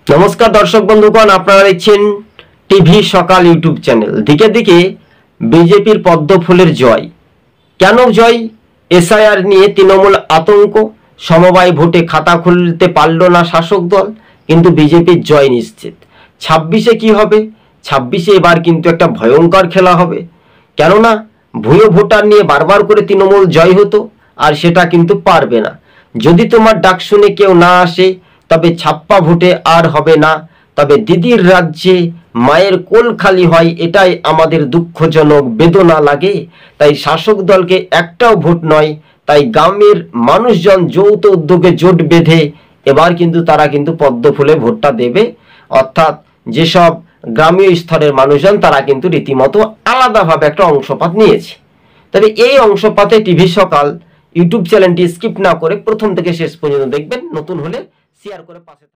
নমস্কার দর্শক বন্ধুগণ, আপনারা দেখছেন টিভি সকাল ইউটিউব চ্যানেল। দিকে দিকে বিজেপির পদ্মফুলের জয়। কেন জয়? এসআইআর নিয়ে তৃণমূল আতঙ্ক, সমবায় ভোটে খাতা খুলতে পারল না শাসক দল, কিন্তু বিজেপির জয় নিশ্চিত। 26-এ কি হবে? 26-এ এবার কিন্তু একটা ভয়ঙ্কর খেলা হবে, কেননা ভুয়ো ভোটার নিয়ে বারবার করে তৃণমূল জয় হতো, আর সেটা কিন্তু পারবে না। যদি তোমার ডাক শুনে কেউ না আসে, তবে ছাপ্পা ভোটে আর হবে না। তবে দিদির রাজ্যে মায়ের কোল খালি হয়, এটাই আমাদের দুঃখজনক, বেদনা লাগে। তাই শাসক দলকে একটাও ভোট নয়, তাই গ্রামের মানুষজন যৌথ উদ্যোগে জোট বেঁধে এবার কিন্তু তারা কিন্তু পদ্মফুলে ভোটটা দেবে। অর্থাৎ যেসব গ্রামীয় স্তরের মানুষজন তারা কিন্তু রীতিমতো আলাদাভাবে একটা অংশপাত নিয়েছে। তবে এই অংশপাতে টিভি সকাল ইউটিউব চ্যানেলটি স্কিপ না করে প্রথম থেকে শেষ পর্যন্ত দেখবেন। নতুন হলে শেয়ার করে পাশে